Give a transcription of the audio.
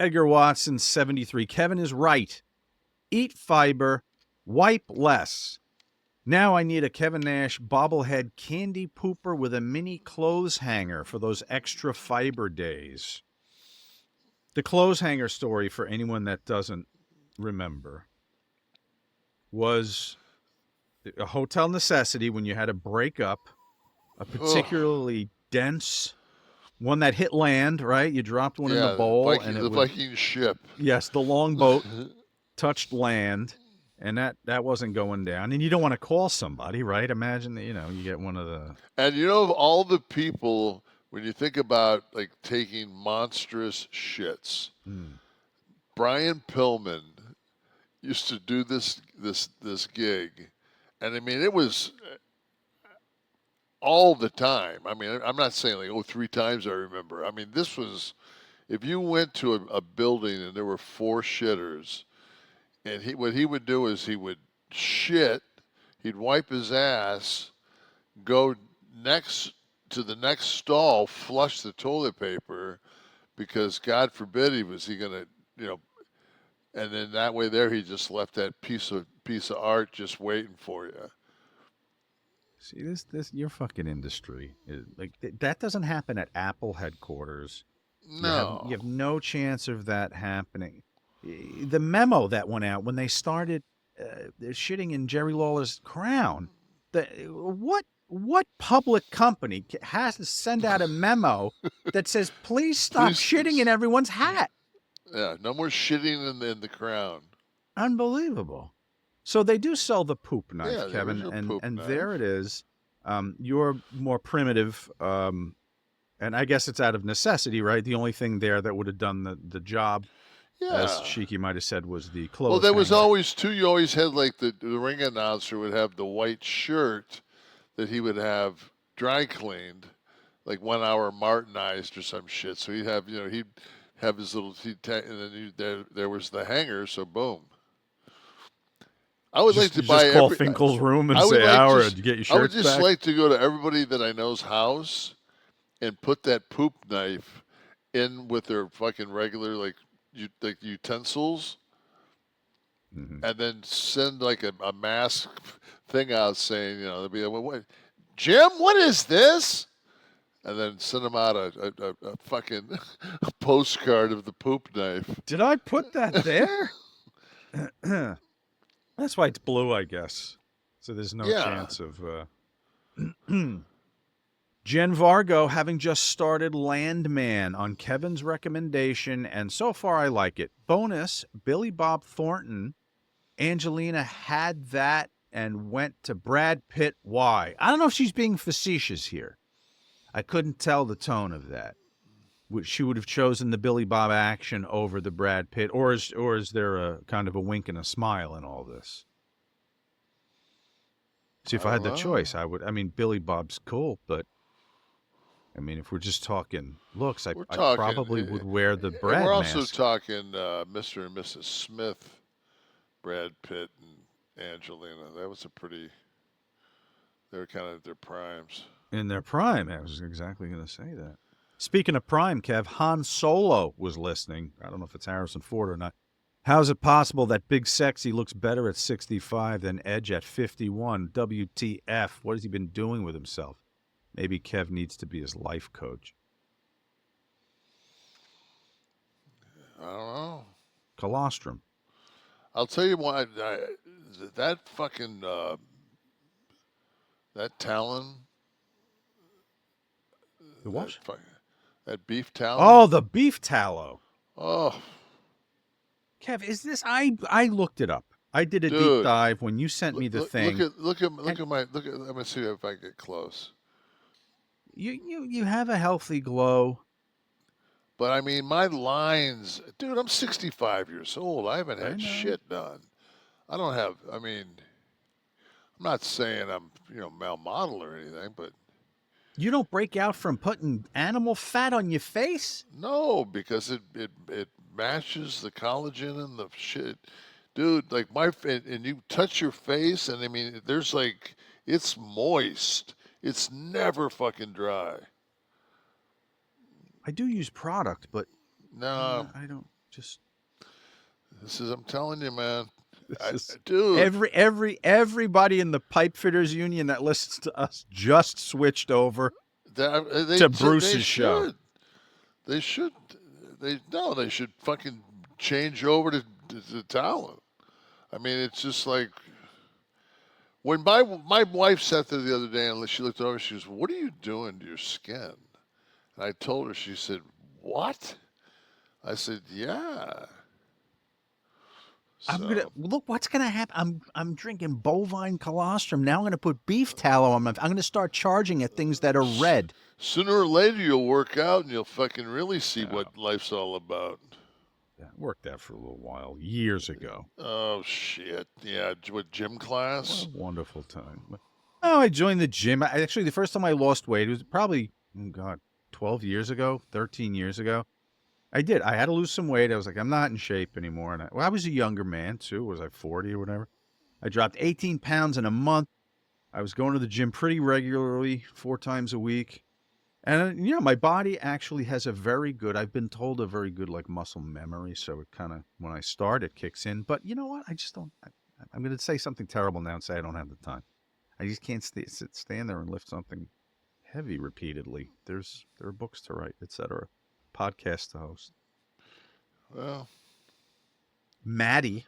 Edgar Watson, 73. Kevin is right. Eat fiber, wipe less. Now I need a Kevin Nash bobblehead candy pooper with a mini clothes hanger for those extra fiber days. The clothes hanger story, for anyone that doesn't remember, was a hotel necessity when you had to break up a Oh, particularly dense one that hit land, right? You dropped one in the yeah, bowl and it The would, Viking ship. yes, the longboat touched land and that wasn't going down. And you don't want to call somebody, right? Imagine that, you get one of the, And you know, of all the people, when you think about like taking monstrous shits, hmm. Brian Pillman used to do this gig, and I mean, it was all the time. I mean, I'm not saying like, oh, 3 times I remember. I mean, this was, if you went to a building and there were 4 shitters, and what he would do is he would shit, he'd wipe his ass, go next to the next stall, flush the toilet paper, because God forbid he gonna, you know, and then that way there he just left that piece of art just waiting for you. See, this your fucking industry is like that doesn't happen at Apple headquarters. You have No. no chance of that happening. The memo that went out when they started shitting in Jerry Lawler's crown. What public company has to send out a memo that says please stop Please, shitting in everyone's hat? yeah, no more shitting in the crown. Unbelievable. So they do sell the poop knife, Yeah, the Kevin, original and poop and there it knife. is. You're more primitive, and I guess it's out of necessity, right? The only thing there that would have done the job, as Yeah. Shiki might have said, was the Well, clothes there was hanger. always too. You always had like the ring announcer would have the white shirt that he would have dry cleaned, like 1 hour martinized or some shit. So he'd have his little and then there was the hanger. So boom. I would like Just to you just buy call every. Finkel's room and I would say, like "Howard, just. did you get your I would shirts just back?" like to go to everybody that I know's house and put that poop knife in with their fucking regular like utensils, Hmm. and then send like a mask thing out saying, they'll be like, well, what, Jim, what is this? And then send them out a fucking postcard of the poop knife. Did I put that there? That's why it's blue, I guess. So there's no Yeah. chance of. Jen Vargo having just started Landman on Kevin's recommendation, and so far I like it. Bonus, Billy Bob Thornton, Angelina had that and went to Brad Pitt. Why? I don't know if she's being facetious here. I couldn't tell the tone of that. She would have chosen the Billy Bob action over the Brad Pitt, or is there a kind of a wink and a smile in all this? See, I if I had don't the know. choice, I would. I mean, Billy Bob's cool, but I mean, if we're just talking looks, I, We're I talking, probably would wear the and we're Brad also mask. talking Mr. and Mrs. Smith, Brad Pitt and Angelina. That was a pretty. They were kind of at their primes. In their prime. I was exactly going to say that. Speaking of prime, Kev, Han Solo was listening. I don't know if it's Harrison Ford or not. How's it possible that Big Sexy looks better at 65 than Edge at 51? WTF? What has he been doing with himself? Maybe Kev needs to be his life coach. I don't know. Colostrum. I'll tell you what. That fucking that talon, The that what? fucking that beef Oh, talon. the beef tallow. Oh, Kev, is this? I looked it up. I did a deep dude. dive when you sent me the thing, Look and at my look at. Let me see if I get close. you have a healthy glow. But I mean, my lines, dude. I'm 65 years old. I haven't I had know. shit done. I don't have. I mean, I'm not saying I'm male model or anything, but You don't break out from putting animal fat on your face? no, because it matches the collagen and the shit, dude. Like and you touch your face, and I mean, there's like it's moist. It's never fucking dry. I do use product, but No, I don't. just I'm telling you, man. this is Dude, everybody in the pipe fitters union that listens to us just switched over to they Bruce's show. should. They should. They should fucking change over to talent. I mean, it's just like when my wife sat there the other day and she looked over. She goes, "What are you doing to your skin?" And I told her. She said, "What?" I said, "Yeah." I'm gonna So look. What's gonna happen? I'm drinking bovine colostrum. Now I'm gonna put beef tallow on my. I'm gonna start charging at things that are red. sooner or later you'll work out and you'll fucking really see Yeah, what life's all about. that worked out for a little while, years ago. Oh shit! Yeah, what gym What class? a wonderful time. Oh, I joined the gym. Actually, the first time I lost weight, it was probably, oh God, 12 years ago, 13 years ago. I did. I had to lose some weight. I was like, I'm not in shape anymore. And I was a younger man, too. Was I 40 or whatever? I dropped 18 pounds in a month. I was going to the gym pretty regularly, 4 times a week. And, my body actually has I've been told a very good, like, muscle memory. So it kind of, when I start, it kicks in. But you know what? I just don't, I'm going to say something terrible now and say I don't have the time. I just can't stand there and lift something heavy repeatedly. There are books to write, etc. Podcasts to host. Well, Maddie